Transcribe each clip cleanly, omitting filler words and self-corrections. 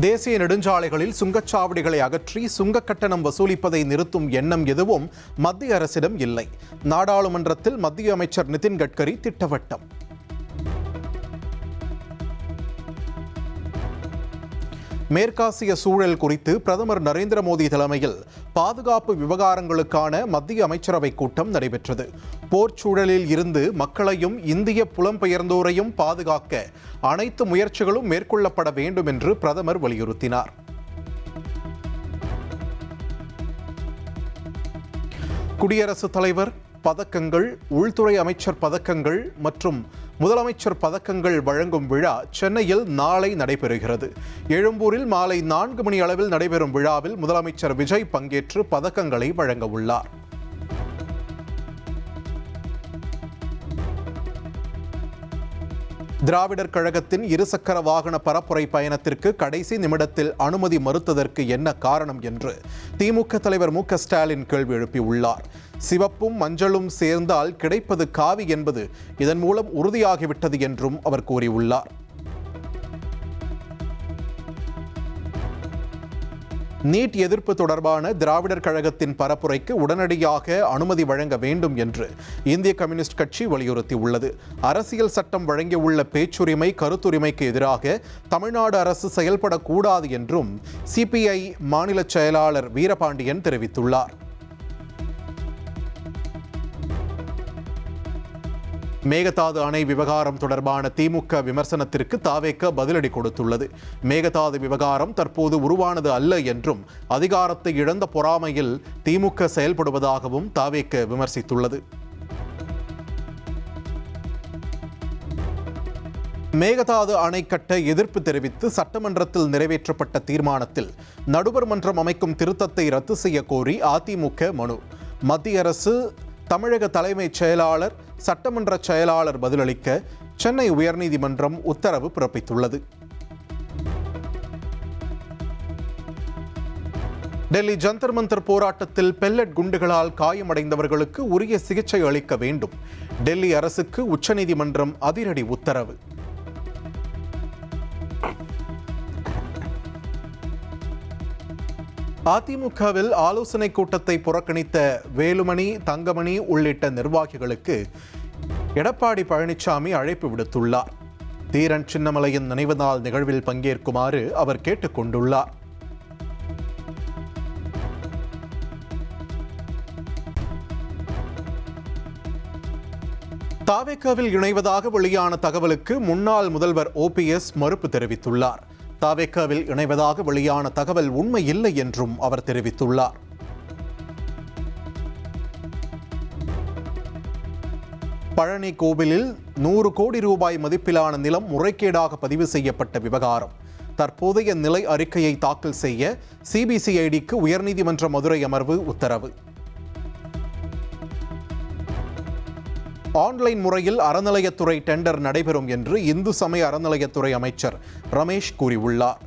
தேசிய நெடுஞ்சாலைகளில் சுங்கச்சாவடிகளை அகற்றி சுங்க கட்டணம் வசூலிப்பதை நிறுத்தும் எண்ணம் எதுவும் மத்திய அரசிடம் இல்லை. நாடாளுமன்றத்தில் மத்திய அமைச்சர் நிதின் கட்கரி திட்டவட்டம். மேற்காசிய சூழல் குறித்து பிரதமர் நரேந்திர மோடி தலைமையில் பாதுகாப்பு விவகாரங்களுக்கான மத்திய அமைச்சரவை கூட்டம் நடைபெற்றது. போர்ச்சூழலில் இருந்து மக்களையும் இந்திய புலம்பெயர்ந்தோரையும் பாதுகாக்க அனைத்து முயற்சிகளும் மேற்கொள்ளப்பட வேண்டும் என்று பிரதமர் வலியுறுத்தினார். குடியரசுத் தலைவர் பதக்கங்கள், உள்துறை அமைச்சர் பதக்கங்கள் மற்றும் முதலமைச்சர் பதக்கங்கள் வழங்கும் விழா சென்னையில் நாளை நடைபெறுகிறது. எழும்பூரில் மாலை 4 மணி அளவில் நடைபெறும் விழாவில் முதலமைச்சர் விஜய் பங்கேற்று பதக்கங்களை வழங்க உள்ளார். திராவிடர் கழகத்தின் இருசக்கர வாகன பரப்புரை பயணத்திற்கு கடைசி நிமிடத்தில் அனுமதி மறுத்ததற்கு என்ன காரணம் என்று திமுக தலைவர் மு க ஸ்டாலின் கேள்வி எழுப்பியுள்ளார். சிவப்பும் மஞ்சளும் சேர்ந்தால் கிடைப்பது காவி என்பது இதன் மூலம் உறுதியாகிவிட்டது என்றும் அவர் கூறியுள்ளார். நீட் எதிர்ப்பு தொடர்பான திராவிடர் கழகத்தின் பரப்புரைக்கு உடனடியாக அனுமதி வழங்க வேண்டும் என்று இந்திய கம்யூனிஸ்ட் கட்சி வலியுறுத்தியுள்ளது. அரசியல் சட்டம் வழங்கியுள்ள பேச்சுரிமை, கருத்துரிமைக்கு எதிராக தமிழ்நாடு அரசு செயல்படக்கூடாது என்றும் சிபிஐ மாநில செயலாளர் வீரபாண்டியன் தெரிவித்துள்ளார். மேகதாது அணை விவகாரம் தொடர்பான திமுக விமர்சனத்திற்கு தாவேக பதிலடி கொடுத்துள்ளது. மேகதாது விவகாரம் தற்போது உருவானது அல்ல என்றும் அதிகாரத்தை இழந்த பொறாமையில் திமுக செயல்படுவதாகவும் தாவேக விமர்சித்துள்ளது. மேகதாது அணை கட்ட எதிர்ப்பு தெரிவித்து சட்டமன்றத்தில் நிறைவேற்றப்பட்ட தீர்மானத்தில் நடுவர் மன்றம் அமைக்கும் திருத்தத்தை ரத்து செய்ய கோரி அதிமுக மனு. மத்திய அரசு, தமிழக தலைமைச் செயலாளர், சட்டமன்ற செயலாளர் பதிலளிக்க சென்னை உயர்நீதிமன்றம் உத்தரவு பிறப்பித்துள்ளது. டெல்லி ஜந்தர் மந்தர் போராட்டத்தில் பெல்லட் குண்டுகளால் காயமடைந்தவர்களுக்கு உரிய சிகிச்சை அளிக்க வேண்டும். டெல்லி அரசுக்கு உச்சநீதிமன்றம் அதிரடி உத்தரவு. அதிமுகவில் ஆலோசனை கூட்டத்தை புறக்கணித்த வேலுமணி, தங்கமணி உள்ளிட்ட நிர்வாகிகளுக்கு எடப்பாடி பழனிசாமி அழைப்பு விடுத்துள்ளார். தீரன் சின்னமலையின் நினைவு நாள் நிகழ்வில் பங்கேற்குமாறு அவர் கேட்டுக் கொண்டுள்ளார். தாவேகாவில் இணைவதாக வெளியான தகவலுக்கு முன்னாள் முதல்வர் OPS மறுப்பு தெரிவித்துள்ளார். தாவேகாவில் இணைவதாக வெளியான தகவல் உண்மை இல்லை என்றும் அவர் தெரிவித்துள்ளார். பழனி கோவிலில் 100 கோடி ரூபாய் மதிப்பிலான நிலம் முறைகேடாக பதிவு செய்யப்பட்ட விவகாரம். தற்போதைய நிலை அறிக்கையை தாக்கல் செய்ய CBCIDக்கு உயர்நீதிமன்ற மதுரை அமர்வு உத்தரவு. ஆன்லைன் முறையில் அறநிலையத்துறை டெண்டர் நடைபெறும் என்று இந்து சமய அறநிலையத்துறை அமைச்சர் ரமேஷ் கூறியுள்ளார்.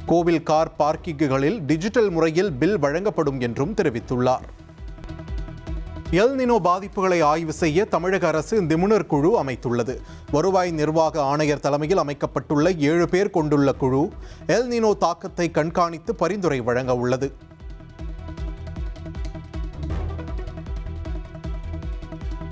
கோவில் கார் பார்க்கிங்குகளில் டிஜிட்டல் முறையில் பில் வழங்கப்படும் என்றும் தெரிவித்துள்ளார். எல் நினோ பாதிப்புகளை ஆய்வு செய்ய தமிழக அரசு நிபுணர் குழு அமைத்துள்ளது. வருவாய் நிர்வாக ஆணையர் தலைமையில் அமைக்கப்பட்டுள்ள 7 பேர் கொண்டுள்ள குழு எல் நினோ தாக்கத்தை கண்காணித்து பரிந்துரை வழங்க உள்ளது.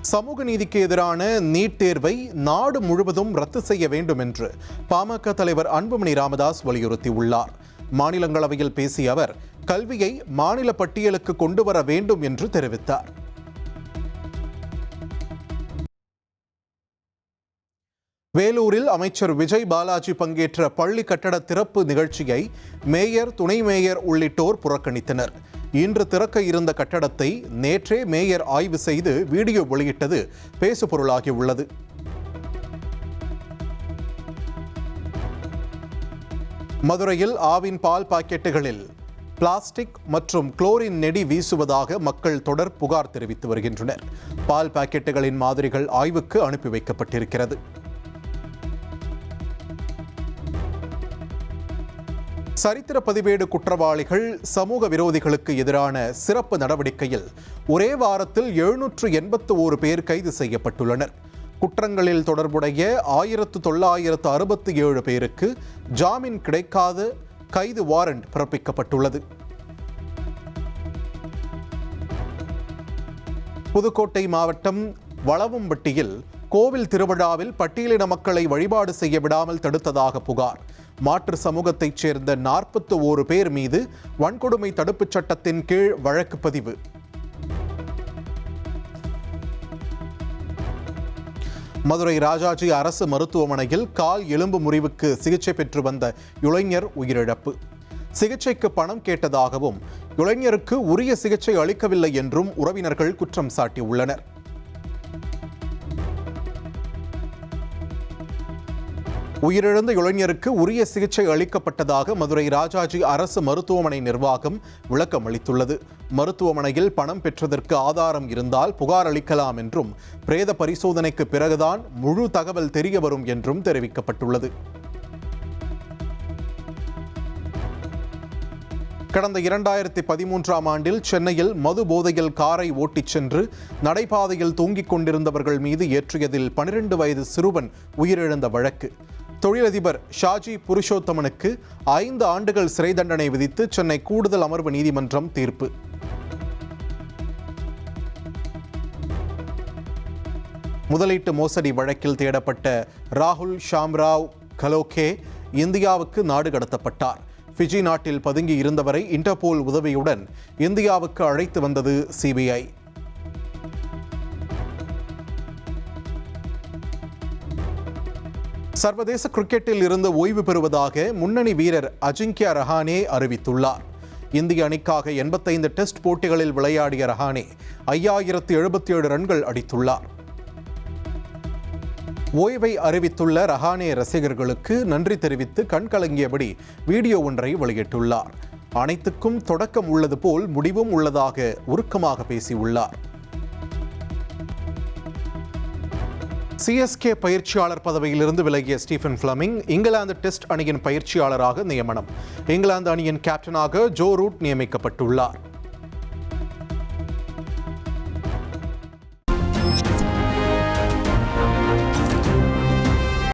சமூக நீதிக்கு எதிரான நீட் தேர்வை நாடு முழுவதும் ரத்து செய்ய வேண்டும் என்று பாமக தலைவர் அன்புமணி ராமதாஸ் வலியுறுத்தியுள்ளார். மாநிலங்களவையில் பேசிய அவர் கல்வியை மாநில பட்டியலுக்கு கொண்டு வர வேண்டும் என்று தெரிவித்தார். வேலூரில் அமைச்சர் விஜய் பாலாஜி பங்கேற்ற பள்ளி கட்டட திறப்பு நிகழ்ச்சியை மேயர், துணை மேயர் உள்ளிட்டோர் புறக்கணித்தனர். இன்று திறக்க இருந்த கட்டடத்தை நேற்றே மேயர் ஆய்வு செய்து வீடியோ வெளியிட்டது பேசுபொருளாகியுள்ளது. மதுரையில் ஆவின் பால் பாக்கெட்டுகளில் பிளாஸ்டிக் மற்றும் குளோரின் நெடி வீசுவதாக மக்கள் தொடர் புகார் தெரிவித்து வருகின்றனர். பால் பாக்கெட்டுகளின் மாதிரிகள் ஆய்வுக்கு அனுப்பி வைக்கப்பட்டிருக்கிறது. சரித்திர பதிவேடு குற்றவாளிகள், சமூக விரோதிகளுக்கு எதிரான சிறப்பு நடவடிக்கையில் ஒரே வாரத்தில் 781 பேர் கைது செய்யப்பட்டுள்ளனர். குற்றங்களில் தொடர்புடைய 1967 பேருக்கு ஜாமீன் கிடைக்காத கைது வாரண்ட் பிறப்பிக்கப்பட்டுள்ளது. புதுக்கோட்டை மாவட்டம் வளவம்பட்டியில் கோவில் திருவிழாவில் பட்டியலின மக்களை வழிபாடு செய்ய விடாமல் தடுத்ததாக புகார். மாற்று சமூகத்தைச் சேர்ந்த 41 பேர் மீது வன்கொடுமை தடுப்புச் சட்டத்தின் கீழ் வழக்கு பதிவு. மதுரை ராஜாஜி அரசு மருத்துவமனையில் கால் எலும்பு முறிவுக்கு சிகிச்சை பெற்று வந்த இளைஞர் உயிரிழப்பு. சிகிச்சைக்கு பணம் கேட்டதாகவும் இளைஞருக்கு உரிய சிகிச்சை அளிக்கவில்லை என்றும் உறவினர்கள் குற்றம் சாட்டியுள்ளனர். உயிரிழந்த இளைஞருக்கு உரிய சிகிச்சை அளிக்கப்பட்டதாக மதுரை ராஜாஜி அரசு மருத்துவமனை நிர்வாகம் விளக்கம் அளித்துள்ளது. மருத்துவமனையில் பணம் பெற்றதற்கு ஆதாரம் இருந்தால் புகார் அளிக்கலாம் என்றும் பிரேத பரிசோதனைக்கு பிறகுதான் முழு தகவல் தெரிய வரும் என்றும் தெரிவிக்கப்பட்டுள்ளது. கடந்த 2013ஆம் ஆண்டில் சென்னையில் மது போதையில் காரை ஓட்டிச் சென்று நடைபாதையில் தூங்கிக் கொண்டிருந்தவர்கள் மீது ஏற்றியதில் 12 வயது சிறுவன் உயிரிழந்த வழக்கு. தொழிலதிபர் ஷாஜி புருஷோத்தமனுக்கு 5 ஆண்டுகள் சிறை தண்டனை விதித்து சென்னை கூடுதல் அமர்வு நீதிமன்றம் தீர்ப்பு. முதலீட்டு மோசடி வழக்கில் தேடப்பட்ட ராகுல் ஷாம்ராவ் கலோகே இந்தியாவுக்கு நாடு கடத்தப்பட்டார். ஃபிஜி நாட்டில் பதுங்கி இருந்தவரை இன்டர்போல் உதவியுடன் இந்தியாவுக்கு அழைத்து வந்தது சிபிஐ. சர்வதேச கிரிக்கெட்டில் இருந்து ஓய்வு பெறுவதாக முன்னணி வீரர் அஜிங்கியா ரஹானே அறிவித்துள்ளார். இந்திய அணிக்காக 85 டெஸ்ட் போட்டிகளில் விளையாடிய ரஹானே 5077 ரன்கள் அடித்துள்ளார். ஓய்வை அறிவித்துள்ள ரஹானே ரசிகர்களுக்கு நன்றி தெரிவித்து கண்கலங்கியபடி வீடியோ ஒன்றை வெளியிட்டுள்ளார். அனைத்துக்கும் தொடக்கம் உள்ளது போல் முடிவும் உள்ளதாக உருக்கமாக பேசியுள்ளார். சிஎஸ்கே பயிற்சியாளர் பதவியிலிருந்து விலகிய ஸ்டீஃபன் ஃப்ளமிங் இங்கிலாந்து டெஸ்ட் அணியின் பயிற்சியாளராக நியமனம். இங்கிலாந்து அணியின் கேப்டனாக ஜோ ரூட் நியமிக்கப்பட்டுள்ளார்.